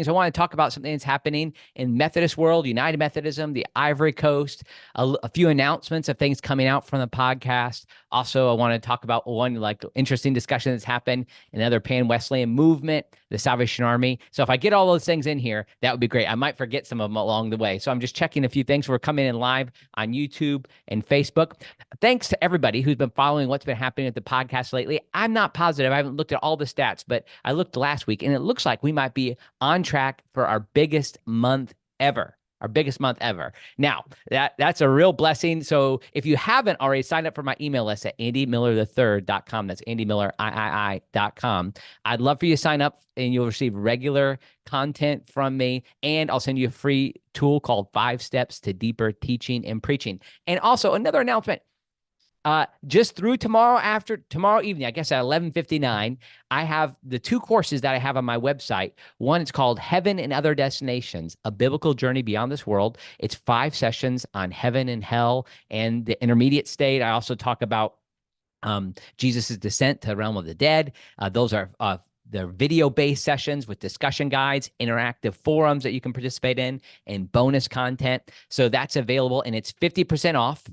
I want to talk about something that's happening in Methodist world, United Methodism, the Ivory Coast, a few announcements of things coming out from the podcast. Also, I want to talk about one like interesting discussion that's happened in another Pan Wesleyan movement, the Salvation Army. So if I get all those things in here, that would be great. I might forget some of them along the way. So I'm just checking a few things. We're coming in live on YouTube and Facebook. Thanks to everybody who's been following what's been happening at the podcast lately. I'm not positive. I haven't looked at all the stats, but I looked last week and it looks like we might be on track for our biggest month ever. Our biggest month ever. Now, that's a real blessing. So if you haven't already signed up for my email list at andymillerthird.com, that's andymillerii.com, I'd love for you to sign up and you'll receive regular content from me. And I'll send you a free tool called 5 Steps to Deeper Teaching and Preaching. And also another announcement. Just through tomorrow evening, I guess at 11:59, I have the 2 courses that I have on my website. One is called Heaven and Other Destinations, A Biblical Journey Beyond This World. It's 5 sessions on heaven and hell and the intermediate state. I also talk about Jesus' descent to the realm of the dead. Those are they're video-based sessions with discussion guides, interactive forums that you can participate in, and bonus content. So that's available, and it's 50% off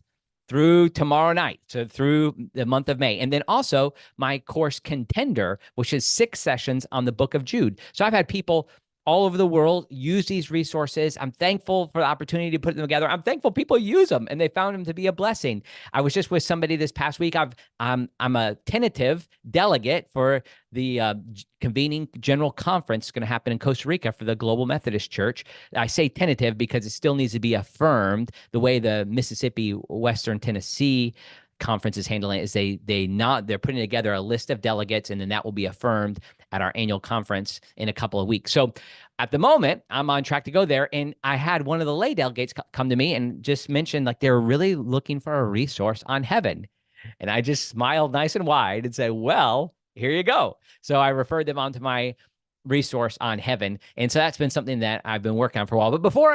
through tomorrow night, so through the month of May. And then also my course Contender, which is 6 sessions on the book of Jude. So I've had people all over the world use these resources. I'm thankful for the opportunity to put them together. I'm thankful people use them and they found them to be a blessing. I was just with somebody this past week. I'm a tentative delegate for the convening general conference going to happen in Costa Rica for the Global Methodist Church. I say tentative because it still needs to be affirmed. The way the Mississippi, Western Tennessee conference is handling it is they're putting together a list of delegates, and then that will be affirmed at our annual conference in a couple of weeks. So at the moment, I'm on track to go there. And I had one of the lay delegates come to me and just mention like they're really looking for a resource on heaven. And I just smiled nice and wide and said, well, here you go. So I referred them on to my resource on heaven. And so that's been something that I've been working on for a while. But before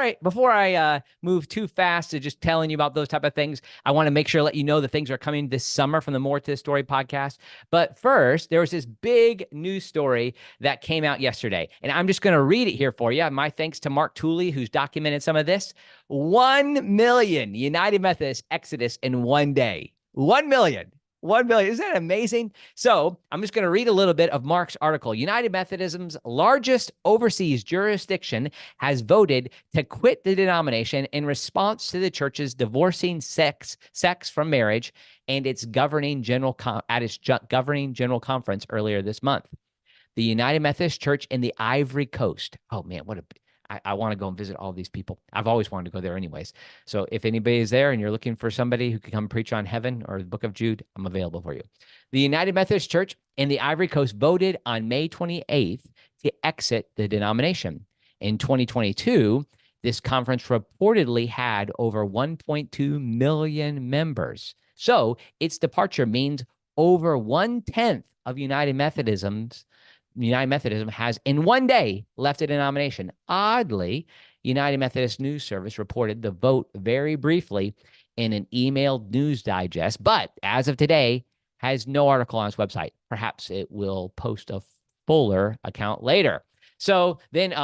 I move too fast to just telling you about those type of things, I want to make sure to let you know that things are coming this summer from the More to the Story podcast. But first, there was this big news story that came out yesterday. And I'm just going to read it here for you. My thanks to Mark Tooley, who's documented some of this. 1 million United Methodist exodus in one day. 1 million. 1 million. Isn't that amazing? So I'm just going to read a little bit of Mark's article. United Methodism's largest overseas jurisdiction has voted to quit the denomination in response to the church's divorcing sex from marriage and its governing general conference earlier this month. The United Methodist Church in the Ivory Coast. Oh man, I want to go and visit all these people. I've always wanted to go there anyways. So if anybody is there and you're looking for somebody who can come preach on heaven or the book of Jude, I'm available for you. The United Methodist Church in the Ivory Coast voted on May 28th to exit the denomination. In 2022, this conference reportedly had over 1.2 million members. So its departure means over 1/10 of United Methodism has in one day left the denomination. Oddly, United Methodist News Service reported the vote very briefly in an emailed news digest, but as of today, has no article on its website. Perhaps it will post a fuller account later. So then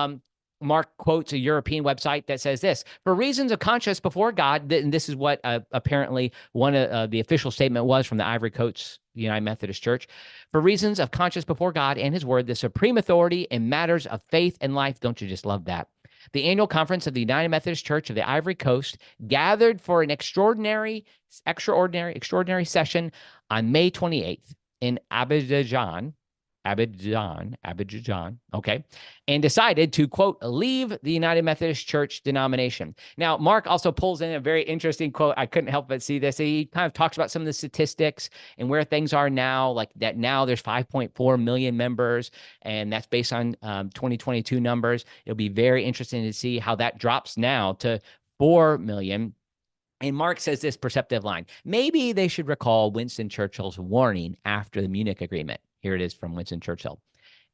Mark quotes a European website that says this: for reasons of conscience before God, and this is what apparently one of the official statement was from the Ivory Coast United Methodist Church. For reasons of conscience before God and his word, the supreme authority in matters of faith and life. Don't you just love that? The annual conference of the United Methodist Church of the Ivory Coast gathered for an extraordinary session on May 28th in Abidjan, okay, and decided to, quote, leave the United Methodist Church denomination. Now, Mark also pulls in a very interesting quote. I couldn't help but see this. He kind of talks about some of the statistics and where things are now, like that now there's 5.4 million members, and that's based on 2022 numbers. It'll be very interesting to see how that drops now to 4 million. And Mark says this perceptive line: maybe they should recall Winston Churchill's warning after the Munich Agreement. Here it is from Winston Churchill.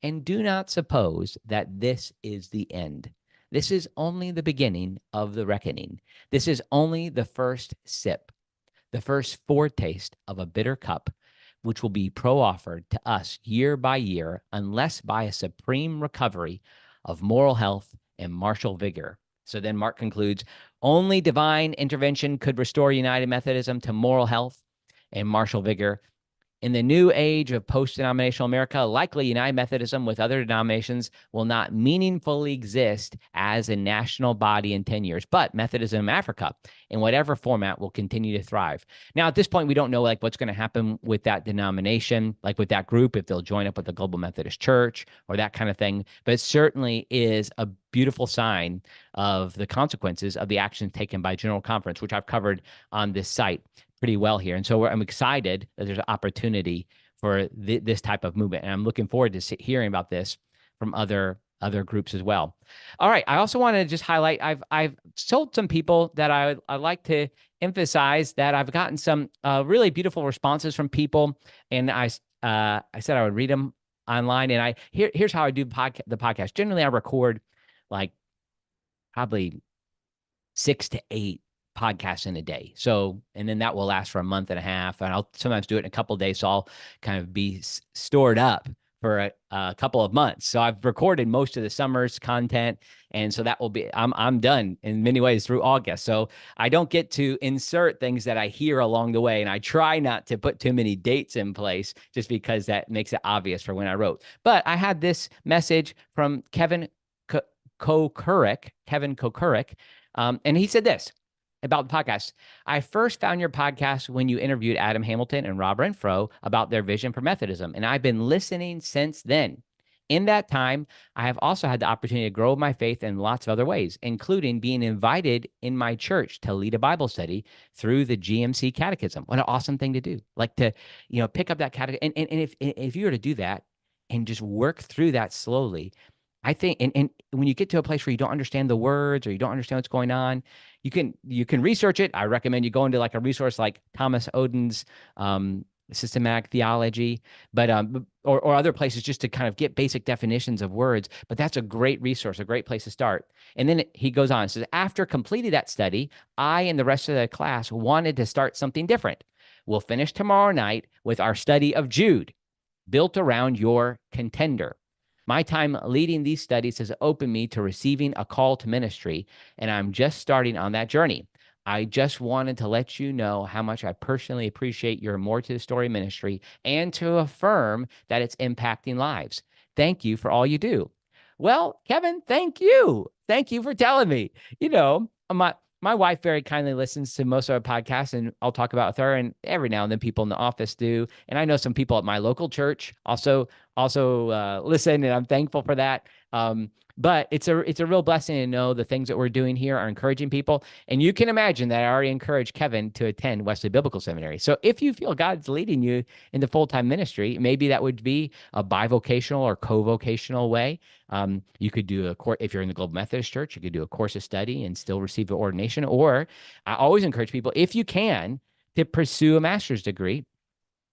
And do not suppose that this is the end. This is only the beginning of the reckoning. This is only the first sip, the first foretaste of a bitter cup, which will be pro-offered to us year by year, unless by a supreme recovery of moral health and martial vigor. So then Mark concludes, only divine intervention could restore United Methodism to moral health and martial vigor. In the new age of post-denominational America, likely United Methodism with other denominations will not meaningfully exist as a national body in 10 years, but Methodism in Africa, in whatever format, will continue to thrive. Now, at this point, we don't know like what's going to happen with that denomination, like with that group, if they'll join up with the Global Methodist Church or that kind of thing, but it certainly is a beautiful sign of the consequences of the actions taken by General Conference, which I've covered on this site pretty well here. And so I'm excited that there's an opportunity for this type of movement. And I'm looking forward to hearing about this from other groups as well. All right. I also want to just highlight, I've told some people that I like to emphasize that I've gotten some really beautiful responses from people. And I said I would read them online. And here's how I do the podcast. Generally, I record like probably 6 to 8 podcasts in a day. So, and then that will last for a month and a half. And I'll sometimes do it in a couple of days. So I'll kind of be stored up for a couple of months. So I've recorded most of the summer's content. And so that will be, I'm done in many ways through August. So I don't get to insert things that I hear along the way. And I try not to put too many dates in place just because that makes it obvious for when I wrote. But I had this message from Kevin Kokurik, and he said this about the podcast. I first found your podcast when you interviewed Adam Hamilton and Rob Renfro about their vision for Methodism, and I've been listening since then. In that time, I have also had the opportunity to grow my faith in lots of other ways, including being invited in my church to lead a Bible study through the GMC Catechism. What an awesome thing to do. Like to, pick up that catechism. And if you were to do that and just work through that slowly, I think, and when you get to a place where you don't understand the words or you don't understand what's going on, you can research it. I recommend you go into like a resource like Thomas Oden's systematic theology, but or other places just to kind of get basic definitions of words. But that's a great resource, a great place to start. And then he goes on and says, after completing that study, I and the rest of the class wanted to start something different. We'll finish tomorrow night with our study of Jude, built around your contender. My time leading these studies has opened me to receiving a call to ministry, and I'm just starting on that journey. I just wanted to let you know how much I personally appreciate your More to the Story ministry and to affirm that it's impacting lives. Thank you for all you do. Well, Kevin, thank you. Thank you for telling me. My wife very kindly listens to most of our podcasts, and I'll talk about with her. And every now and then, people in the office do. And I know some people at my local church also listen, and I'm thankful for that. But it's a real blessing to know the things that we're doing here are encouraging people. And you can imagine that I already encouraged Kevin to attend Wesley Biblical Seminary. So if you feel God's leading you into full-time ministry, maybe that would be a bivocational or co-vocational way. You could do a course, if you're in the Global Methodist Church, you could do a course of study and still receive an ordination. Or I always encourage people, if you can, to pursue a master's degree.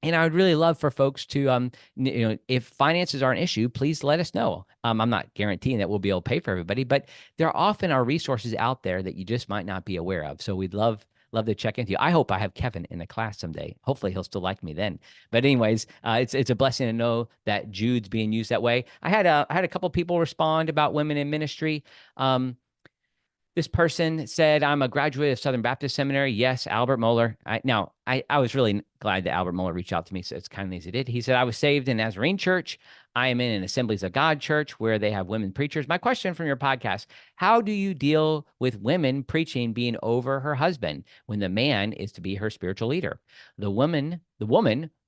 And I would really love for folks to, if finances are an issue, please let us know. I'm not guaranteeing that we'll be able to pay for everybody, but there often are resources out there that you just might not be aware of. So we'd love to check into you. I hope I have Kevin in the class someday. Hopefully he'll still like me then. But anyways, it's a blessing to know that Jude's being used that way. I had a couple people respond about women in ministry. This person said, I'm a graduate of Southern Baptist Seminary. Yes, Albert Mohler. I was really glad that Albert Mohler reached out to me so as kindly as he did. He said, I was saved in Nazarene Church. I am in an Assemblies of God church where they have women preachers. My question from your podcast, how do you deal with women preaching being over her husband when the man is to be her spiritual leader? The woman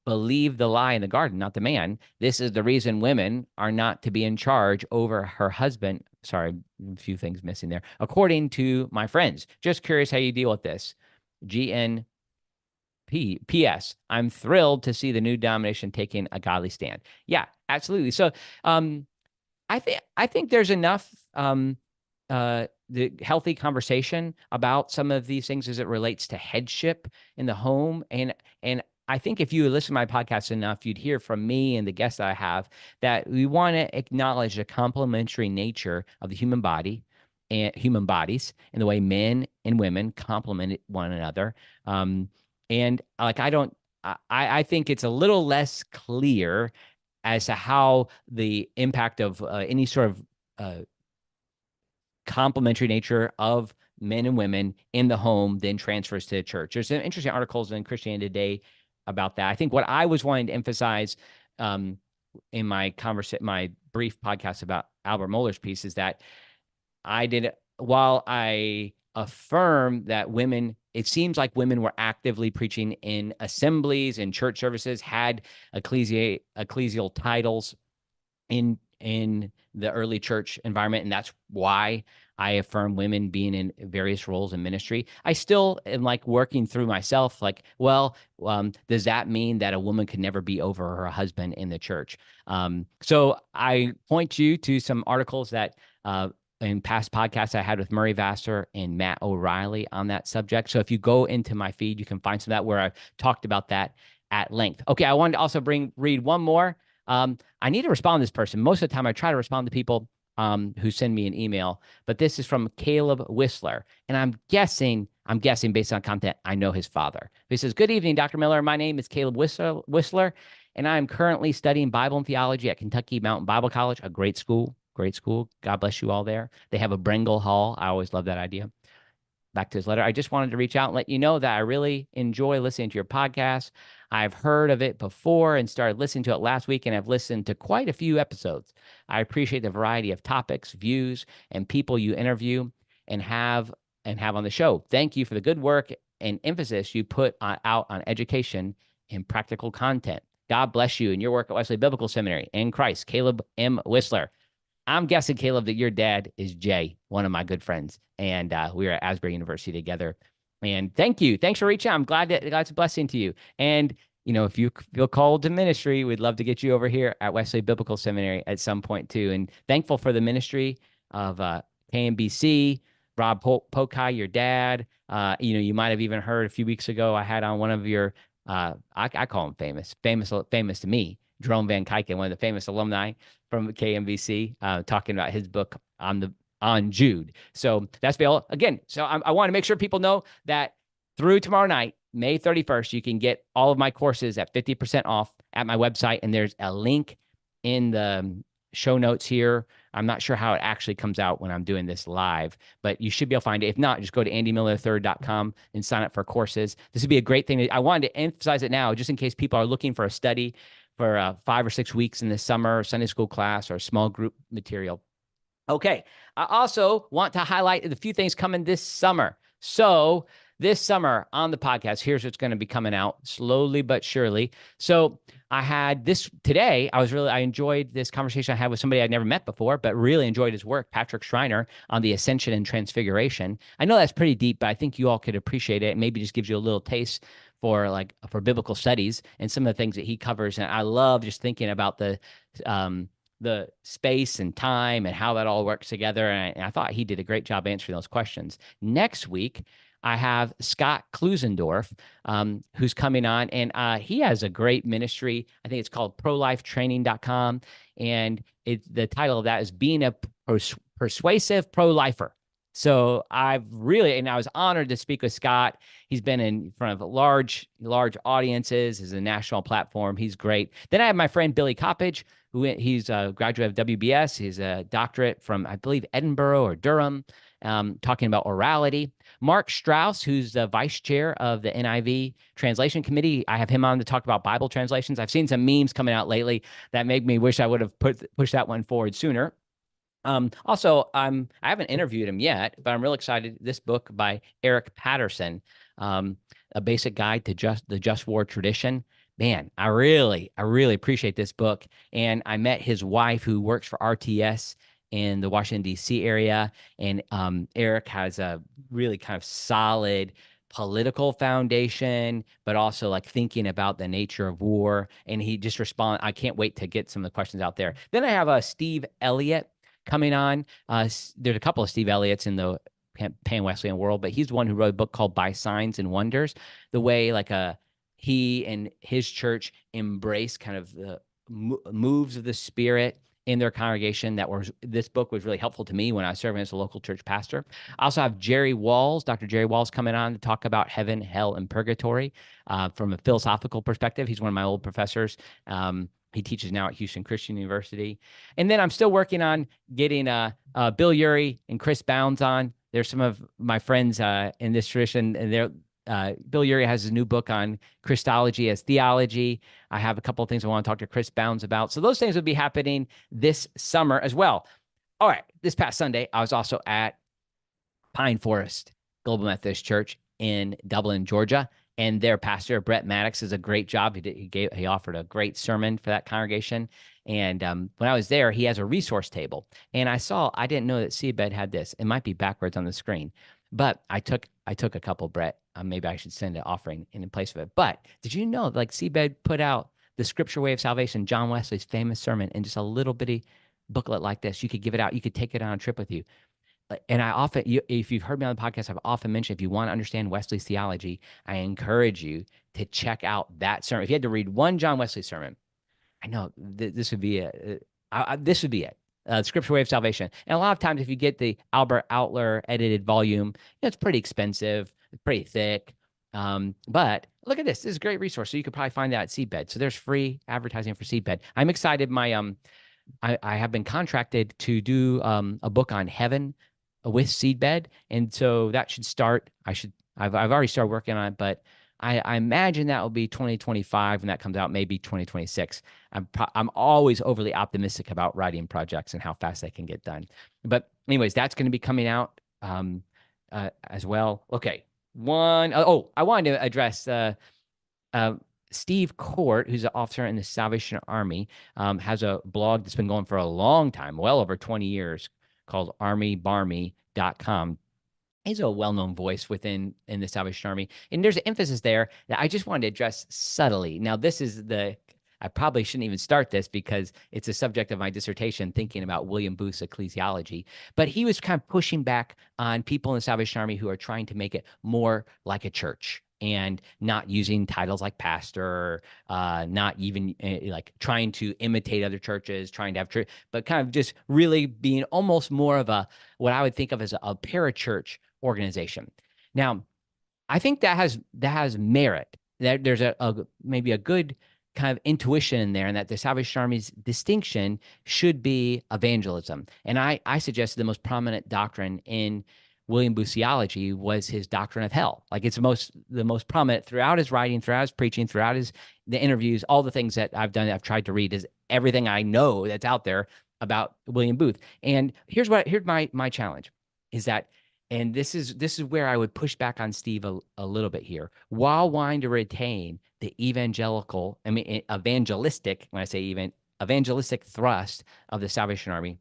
believed the lie in the garden, not the man. This is the reason women are not to be in charge over her husband. Sorry, a few things missing there. According to my friends, just curious how you deal with this. GNP. P.S. I'm thrilled to see the new denomination taking a godly stand. Yeah, absolutely. So, I think there's enough the healthy conversation about some of these things as it relates to headship in the home, and I think if you listen to my podcast enough, you'd hear from me and the guests that I have that we want to acknowledge the complementary nature of the human body and human bodies and the way men and women complement one another. And like, I think it's a little less clear as to how the impact of any sort of complementary nature of men and women in the home then transfers to the church. There's some interesting articles in Christianity Today about that. I think what I was wanting to emphasize in my brief podcast about Albert Mohler's piece is that while I affirm that women, it seems like women were actively preaching in assemblies and church services, had ecclesial titles in the early church environment, and that's why I affirm women being in various roles in ministry. I still am like working through myself, like, well, does that mean that a woman could never be over her husband in the church? So I point you to some articles that in past podcasts I had with Murray Vassar and Matt O'Reilly on that subject. So if you go into my feed, you can find some of that where I've talked about that at length. Okay, I wanted to also read one more. I need to respond to this person. Most of the time I try to respond to people who send me an email, but this is from Caleb Whistler. And I'm guessing based on content, I know his father. He says, "Good evening, Dr. Miller. My name is Caleb Whistler, and I'm currently studying Bible and theology at Kentucky Mountain Bible College, a great school. Great school. God bless you all there. They have a Brengle Hall. I always love that idea." Back to his letter. "I just wanted to reach out and let you know that I really enjoy listening to your podcast. I've heard of it before and started listening to it last week, and I've listened to quite a few episodes. I appreciate the variety of topics, views, and people you interview and have on the show. Thank you for the good work and emphasis you put out on education and practical content. God bless you in your work at Wesley Biblical Seminary and Christ." Caleb M. Whistler. I'm guessing, Caleb, that your dad is Jay, one of my good friends, and we were at Asbury University together. And thank you. Thanks for reaching out. I'm glad that God's a blessing to you. And, if you feel called to ministry, we'd love to get you over here at Wesley Biblical Seminary at some point too. And thankful for the ministry of KMBC, Rob Pokai, your dad. You might have even heard a few weeks ago, I had on one of your, I call him famous to me, Jerome Van Kyken, one of the famous alumni from KMBC, talking about his book on Jude. So that's available again. So I want to make sure people know that through tomorrow night, May 31st, you can get all of my courses at 50% off at my website. And there's a link in the show notes here. I'm not sure how it actually comes out when I'm doing this live, but you should be able to find it. If not, just go to andymiller3rd.com and sign up for courses. This would be a great thing. I wanted to emphasize it now, just in case people are looking for a study for 5 or 6 weeks in the summer, Sunday school class, or small group material. Okay. I also want to highlight a few things coming this summer. So this summer on the podcast, here's what's going to be coming out slowly but surely. So I had this today. I enjoyed this conversation I had with somebody I'd never met before, but really enjoyed his work, Patrick Schreiner, on the Ascension and Transfiguration. I know that's pretty deep, but I think you all could appreciate it. And maybe just gives you a little taste for biblical studies and some of the things that he covers. And I love just thinking about the space and time and how that all works together. And I thought he did a great job answering those questions. Next week, I have Scott Klusendorf, who's coming on, and he has a great ministry. I think it's called prolifetraining.com. And the title of that is Being a Persuasive Pro-Lifer. So I was honored to speak with Scott. He's been in front of large audiences, is a national platform. He's great. Then I have my friend Billy Coppage, he's a graduate of WBS. He's a doctorate from, I believe, Edinburgh or Durham, talking about orality. Mark Strauss, who's the vice chair of the NIV Translation Committee. I have him on to talk about Bible translations. I've seen some memes coming out lately that make me wish I would have pushed that one forward sooner. Also, I haven't interviewed him yet, but I'm real excited. This book by Eric Patterson, A Basic Guide to the Just War Tradition. Man, I really appreciate this book. And I met his wife, who works for RTS in the Washington, D.C. area. And Eric has a really kind of solid political foundation, but also thinking about the nature of war. And he just I can't wait to get some of the questions out there. Then I have Steve Elliott coming on. There's a couple of Steve Elliott's in the Pan-Wesleyan world, but he's the one who wrote a book called By Signs and Wonders, the way he and his church embrace kind of the moves of the Spirit in their congregation. This book was really helpful to me when I was serving as a local church pastor. I also have Dr. Jerry Walls coming on to talk about heaven, hell, and purgatory from a philosophical perspective. He's one of my old professors. He teaches now at Houston Christian University. And then I'm still working on getting Bill Urey and Chris Bounds on. There's some of my friends in this tradition, and Bill Urey has his new book on Christology as theology. I have a couple of things I want to talk to Chris Bounds about. So those things will be happening this summer as well. All right. This past Sunday, I was also at Pine Forest Global Methodist Church in Dublin, Georgia. And their pastor, Brett Maddox, does a great job. He offered a great sermon for that congregation. And when I was there, he has a resource table. And I didn't know that Seedbed had this. It might be backwards on the screen, but I took a couple, Brett. Maybe I should send an offering in place of it. But did you know, like, Seedbed put out the Scripture Way of Salvation, John Wesley's famous sermon, in just a little bitty booklet like this? You could give it out. You could take it on a trip with you. And if you've heard me on the podcast, I've often mentioned, if you want to understand Wesley's theology, I encourage you to check out that sermon. If you had to read one John Wesley sermon, I know this would be this would be it. Scripture Way of Salvation. And a lot of times, if you get the Albert Outler edited volume, it's pretty expensive, it's pretty thick. But look at this. This is a great resource. So you could probably find that at Seedbed. So there's free advertising for Seedbed. I'm excited. I have been contracted to do a book on heaven with Seedbed, and so that should start. I've already started working on it, but I imagine that will be 2025 when that comes out, maybe 2026. I'm always overly optimistic about writing projects and how fast they can get done. But anyways, that's going to be coming out as well. Okay, I wanted to address Steve Court, who's an officer in the Salvation Army, has a blog that's been going for a long time, well over 20 years, called armybarmy.com. He's a well-known voice in the Salvation Army. And there's an emphasis there that I just wanted to address subtly. Now, I probably shouldn't even start this because it's a subject of my dissertation, thinking about William Booth's Ecclesiology. But he was kind of pushing back on people in the Salvation Army who are trying to make it more like a church, and not using titles like pastor, not even like trying to imitate other churches, trying to have church, but kind of just really being almost more of what I would think of as a parachurch organization. Now, I think that has merit. That there's maybe a good kind of intuition in there, and that the Salvation Army's distinction should be evangelism. And I suggest the most prominent doctrine in William Booth's theology was his doctrine of hell. Like, it's the most prominent throughout his writing, throughout his preaching, throughout the interviews, all the things that I've done, I've tried to read, is everything I know that's out there about William Booth. And here's my challenge is that, and this is where I would push back on Steve a little bit here, while wanting to retain the evangelistic, when I say evangelistic thrust of the Salvation Army.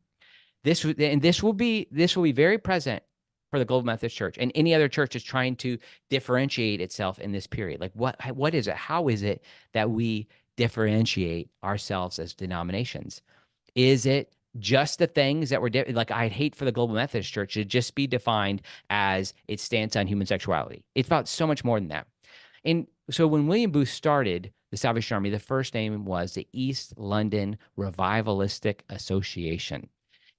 This will be very present for the Global Methodist Church, and any other church is trying to differentiate itself in this period. Like, what is it? How is it that we differentiate ourselves as denominations? Is it just the things that were like, I'd hate for the Global Methodist Church to just be defined as its stance on human sexuality. It's about so much more than that. And so when William Booth started the Salvation Army, the first name was the East London Revivalistic Association.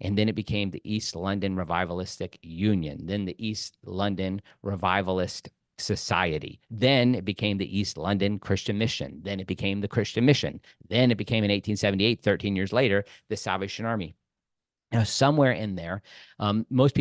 And then it became the East London Revivalistic Union, then the East London Revivalist Society. Then it became the East London Christian Mission. Then it became the Christian Mission. Then it became, in 1878, 13 years later, the Salvation Army. Now, somewhere in there, most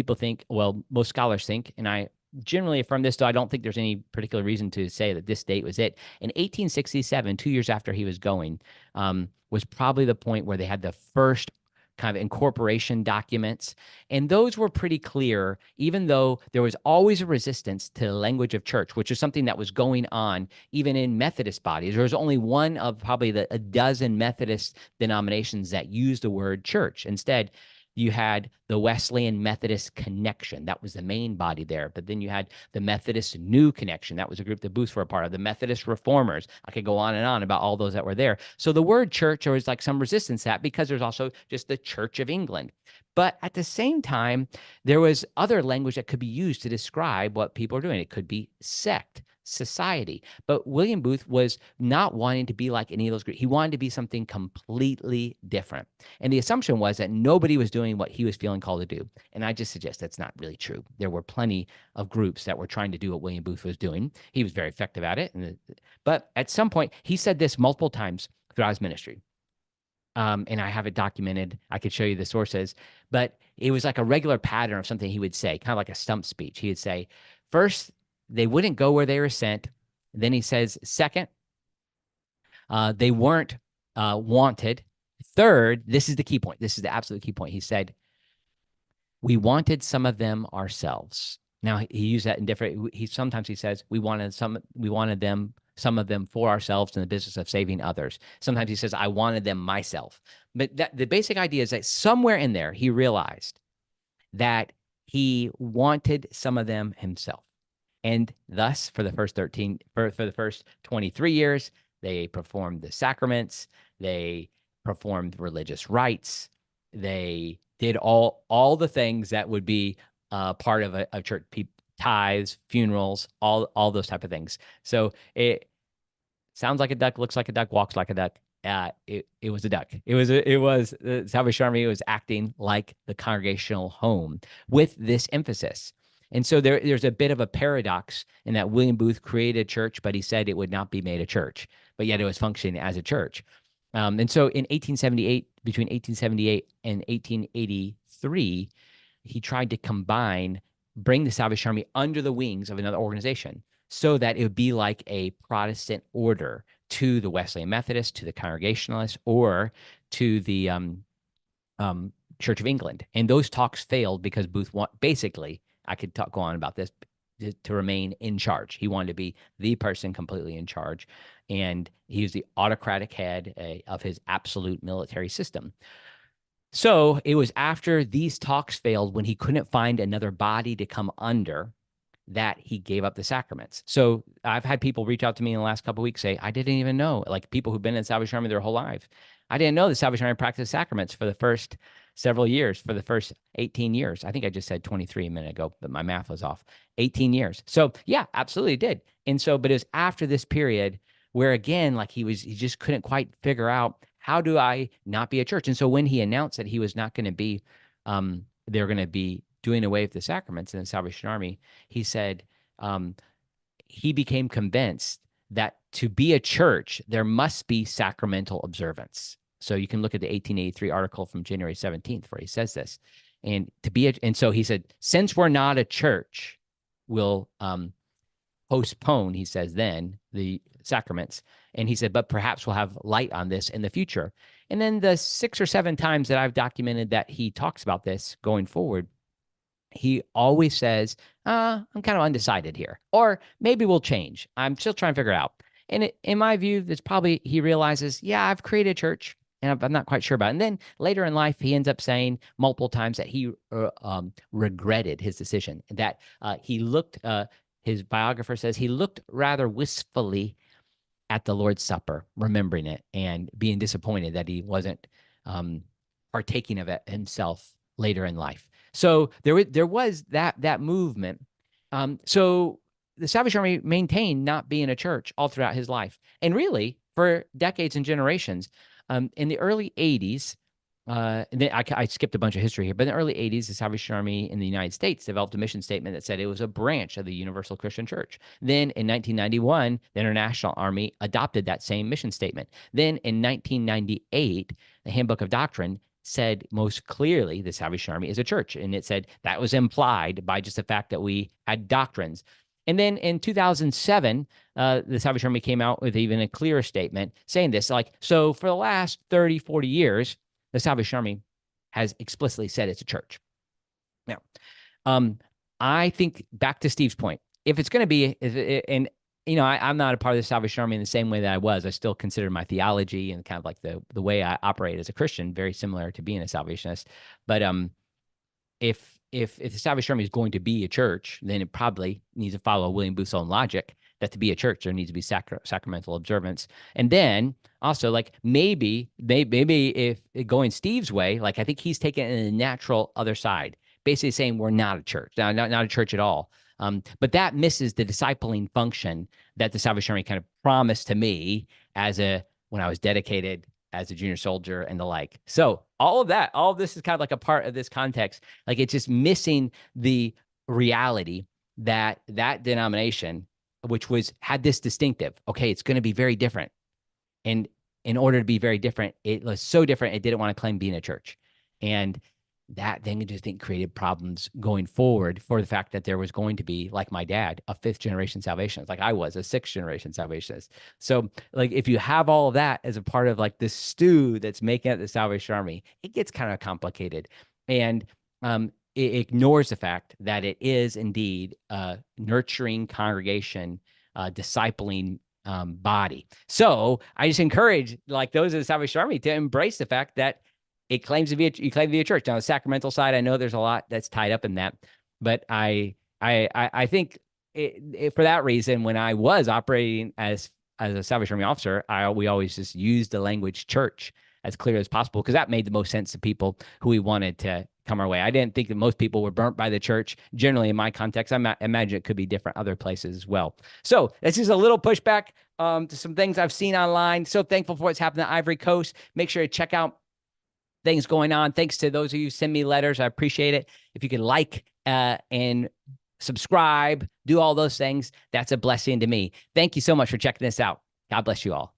scholars think, and I generally affirm this, though I don't think there's any particular reason to say that this date was it. In 1867, 2 years after he was going, was probably the point where they had the first kind of incorporation documents. And those were pretty clear, even though there was always a resistance to the language of church, which is something that was going on even in Methodist bodies. There was only one of probably a dozen Methodist denominations that used the word church. Instead, you had the Wesleyan Methodist Connection. That was the main body there. But then you had the Methodist New Connection. That was a group that Booths were a part of. The Methodist Reformers. I could go on and on about all those that were there. So the word church, there was like some resistance to that, because there's also just the Church of England. But at the same time, there was other language that could be used to describe what people are doing. It could be sect, society. But William Booth was not wanting to be like any of those groups. He wanted to be something completely different. And the assumption was that nobody was doing what he was feeling called to do. And I just suggest that's not really true. There were plenty of groups that were trying to do what William Booth was doing. He was very effective at it. But at some point, he said this multiple times throughout his ministry. And I have it documented. I could show you the sources, but it was like a regular pattern of something he would say, kind of like a stump speech. He would say, first, they wouldn't go where they were sent. Then he says, second, they weren't wanted. Third, this is the key point. This is the absolute key point. He said, we wanted some of them ourselves. Now he used that in different. He sometimes he says we wanted some of them for ourselves in the business of saving others. Sometimes he says I wanted them myself. But the basic idea is that somewhere in there he realized that he wanted some of them himself. And thus, for the first 23 years, they performed the sacraments, they performed religious rites, they did all the things that would be part of a church, tithes, funerals, all those type of things. So it sounds like a duck, looks like a duck, walks like a duck. It was a duck. Salvation Army was acting like the congregational home with this emphasis. And so there's a bit of a paradox in that William Booth created a church, but he said it would not be made a church, but yet it was functioning as a church. And so in 1878, between 1878 and 1883, he tried to bring the Salvation Army under the wings of another organization so that it would be like a Protestant order to the Wesleyan Methodists, to the Congregationalists, or to the Church of England. And those talks failed because Booth basically, I could go on about this, to remain in charge. He wanted to be the person completely in charge. And he was the autocratic head of his absolute military system. So it was after these talks failed, when he couldn't find another body to come under, that he gave up the sacraments. So I've had people reach out to me in the last couple of weeks say, I didn't even know, like people who've been in Salvation Army their whole life. I didn't know the Salvation Army practiced sacraments for the first several years, for the first 18 years. I think I just said 23 a minute ago, but my math was off. 18 years. So yeah, absolutely did. And so, but it was after this period where again, like he just couldn't quite figure out, how do I not be a church? And so when he announced that he was not going to be, they're going to be doing away with the sacraments in the Salvation Army, he said he became convinced that to be a church, there must be sacramental observance. So you can look at the 1883 article from January 17th where he says this. And so he said, since we're not a church, we'll postpone, he says then, the sacraments. And he said, but perhaps we'll have light on this in the future. And then the 6 or 7 times that I've documented that he talks about this going forward, he always says, I'm kind of undecided here, or maybe we'll change. I'm still trying to figure it out. And in my view, it's probably he realizes, yeah, I've created a church and I'm not quite sure about it. And then later in life, he ends up saying multiple times that he regretted his decision, that he looked, his biographer says he looked rather wistfully at the Lord's Supper, remembering it and being disappointed that he wasn't partaking of it himself later in life. So there was that movement. So the Salvation Army maintained not being a church all throughout his life, and really for decades and generations. In the early 80s, I skipped a bunch of history here, but in the early 80s, the Salvation Army in the United States developed a mission statement that said it was a branch of the Universal Christian Church. Then in 1991, the International Army adopted that same mission statement. Then in 1998, the Handbook of Doctrine said most clearly the Salvation Army is a church. And it said that was implied by just the fact that we had doctrines. And then in 2007, the Salvation Army came out with even a clearer statement saying this, like, so for the last 30, 40 years, the Salvation Army has explicitly said it's a church. Now, I think back to Steve's point, if it's going to be, and I'm not a part of the Salvation Army in the same way that I was. I still consider my theology and kind of like the way I operate as a Christian very similar to being a Salvationist. But if the Salvation Army is going to be a church, then it probably needs to follow William Booth's own logic that to be a church, there needs to be sacramental observance. And then also, like, maybe if going Steve's way, like, I think he's taken in the natural other side, basically saying we're not a church, not a church at all. But that misses the discipling function that the Salvation Army kind of promised to me when I was dedicated as a junior soldier and the like. So all of this is kind of like a part of this context. Like, it's just missing the reality that denomination, which had this distinctive, okay, it's going to be very different. And in order to be very different, it was so different, it didn't want to claim being a church. And that then just think created problems going forward for the fact that there was going to be, like my dad, a fifth generation salvationist, like I was a sixth generation salvationist. So like if you have all of that as a part of like this stew that's making up the Salvation Army, it gets kind of complicated. And it ignores the fact that it is indeed a nurturing congregation, discipling body. So I just encourage like those of the Salvation Army to embrace the fact that it claims to be you claim to be a church. Now, the sacramental side, I know there's a lot that's tied up in that, but I think for that reason, when I was operating as a Salvation Army officer, we always just used the language church as clear as possible because that made the most sense to people who we wanted to come our way. I didn't think that most people were burnt by the church. Generally, in my context, I imagine it could be different other places as well. So this is a little pushback to some things I've seen online. So thankful for what's happened at Ivory Coast. Make sure to check out things going on. Thanks to those of you who send me letters. I appreciate it. If you can like and subscribe, do all those things, that's a blessing to me. Thank you so much for checking this out. God bless you all.